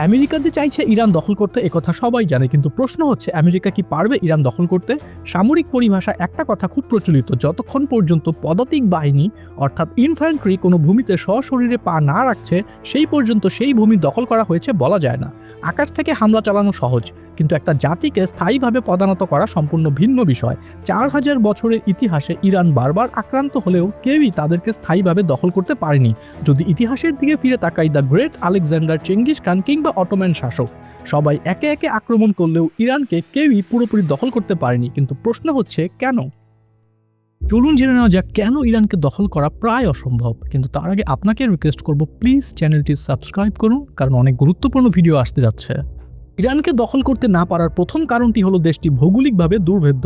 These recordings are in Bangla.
আমেরিকা যে চাইছে ইরান দখল করতে একথা সবাই জানে, কিন্তু প্রশ্ন হচ্ছে আমেরিকা কি পারবে ইরান দখল করতে? সামরিক পরিভাষা একটা কথা খুব প্রচলিত, যতক্ষণ পর্যন্ত পদাতিক বাহিনী অর্থাৎ ইনফ্যান্ট্রি কোনো ভূমিতে সশরীরে পা না রাখছে সেই পর্যন্ত সেই ভূমি দখল করা হয়েছে বলা যায় না। আকাশ থেকে হামলা চালানো সহজ, কিন্তু একটা জাতিকে স্থায়ীভাবে পদানত করা সম্পূর্ণ ভিন্ন বিষয়। 4000 বছরের ইতিহাসে ইরান বারবার আক্রান্ত হলেও কেউই তাদেরকে স্থায়ীভাবে দখল করতে পারেনি। যদি ইতিহাসের দিকে ফিরে তাকাই, the great Alexander, Genghis Khan কিংবা অটোম্যান শাসক সবাই একে একে আক্রমণ করলেও ইরানকে কেউই পুরোপুরি দখল করতে পারেনি। কিন্তু প্রশ্ন হচ্ছে কেন? চলুন জেনে নেওয়া যাক কেন ইরানকে দখল করা প্রায় অসম্ভব। কিন্তু তার আগে আপনাকে রিকোয়েস্ট করব, প্লিজ চ্যানেলটি সাবস্ক্রাইব করুন, কারণ অনেক গুরুত্বপূর্ণ ভিডিও আসতে যাচ্ছে। ইরানকে দখল করতে না পারার প্রথম কারণটি হলো দেশটি ভৌগোলিকভাবে দুর্ভেদ্য।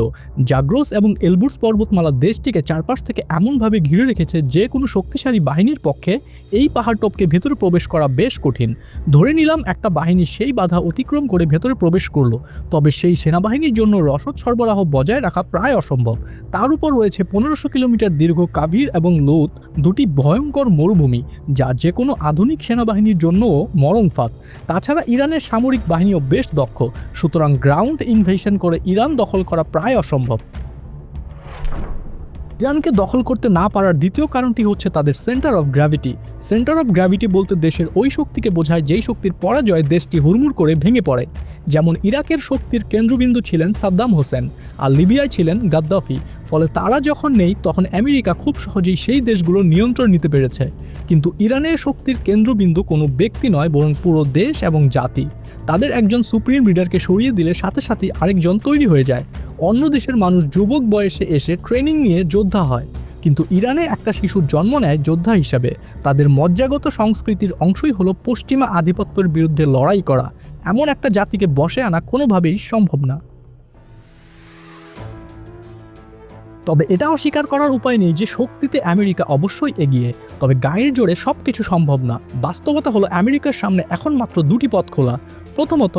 জাগ্রোস এবং এলবুর্স পর্বতমালা দেশটিকে চারপাশ থেকে এমনভাবে ঘিরে রেখেছে যে কোনো শক্তিশালী বাহিনীর পক্ষে এই পাহাড় টপকে ভেতরে প্রবেশ করা বেশ কঠিন। ধরে নিলাম একটা বাহিনী সেই বাধা অতিক্রম করে ভেতরে প্রবেশ করলো, তবে সেই সেনাবাহিনীর জন্য রসদ সরবরাহ বজায় রাখা প্রায় অসম্ভব। তার উপর রয়েছে 1500 কিলোমিটার দীর্ঘ কাবির এবং লোত, দুটি ভয়ঙ্কর মরুভূমি, যা যে কোনো আধুনিক সেনাবাহিনীর জন্যও মরণ ফাঁদ। তাছাড়া ইরানের সামরিক বাহিনীও বেশ দক্ষ, সুতরাং গ্রাউন্ড ইনভেশন করে ইরান দখল করা প্রায় অসম্ভব। ইরানকে দখল করতে না পারার দ্বিতীয় কারণটি হচ্ছে তাদের centre of gravity. Centre of gravity বলতে দেশের ওই শক্তিকে বোঝায় যেই শক্তির পরাজয়ে দেশটি হুড়মুড় করে ভেঙে পড়ে। যেমন ইরাকের শক্তির কেন্দ্রবিন্দু ছিলেন সাদ্দাম হোসেন, আর লিবিয়ায় ছিলেন গাদ্দাফি। ফলে তারা যখন নেই তখন আমেরিকা খুব সহজেই সেই দেশগুলো নিয়ন্ত্রণ নিতে পেরেছে। কিন্তু ইরানের শক্তির কেন্দ্রবিন্দু কোনো ব্যক্তি নয়, বরং পুরো দেশ এবং জাতি। তাদের একজন সুপ্রিম লিডারকে সরিয়ে দিলে সাথে সাথে আরেকজন তৈরি হয়ে যায়। অন্য দেশের মানুষ যুবক বয়সে এসে ট্রেনিং নিয়ে যোদ্ধা হয়, কিন্তু ইরানে একটা শিশুর জন্ম নেয় যোদ্ধা হিসাবে। তাদের মজ্জাগত সংস্কৃতির অংশই হলো পশ্চিমা আধিপত্যের বিরুদ্ধে লড়াই করা। এমন একটা জাতিকে বশে আনা কোনোভাবেই সম্ভব না। তবে এটাও স্বীকার করার উপায় নেই যে শক্তিতে আমেরিকা অবশ্যই এগিয়ে, তবে গায়ের জোরে সব কিছু সম্ভব না। বাস্তবতা হলো আমেরিকার সামনে এখন মাত্র দুটি পথ খোলা। প্রথমত,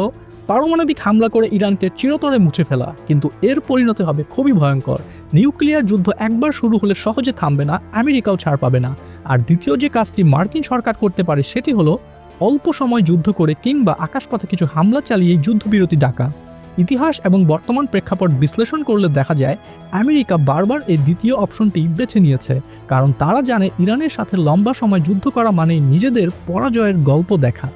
পারমাণবিক হামলা করে ইরানকে চিরতরে মুছে ফেলা, কিন্তু এর পরিণতি হবে খুবই ভয়ঙ্কর। নিউক্লিয়ার যুদ্ধ একবার শুরু হলে সহজে থামবে না, আমেরিকাও ছাড় পাবে না। আর দ্বিতীয় যে কাজটি মার্কিন সরকার করতে পারে সেটি হলো অল্প সময় যুদ্ধ করে কিংবা আকাশপথে কিছু হামলা চালিয়ে যুদ্ধবিরতি ডাকা। ইতিহাস এবং বর্তমান প্রেক্ষাপট বিশ্লেষণ করলে দেখা যায় আমেরিকা বারবার এই দ্বিতীয় অপশনটি বেছে নিয়েছে, কারণ তারা জানে ইরানের সাথে লম্বা সময় যুদ্ধ করা মানেই নিজেদের পরাজয়ের গল্প দেখা।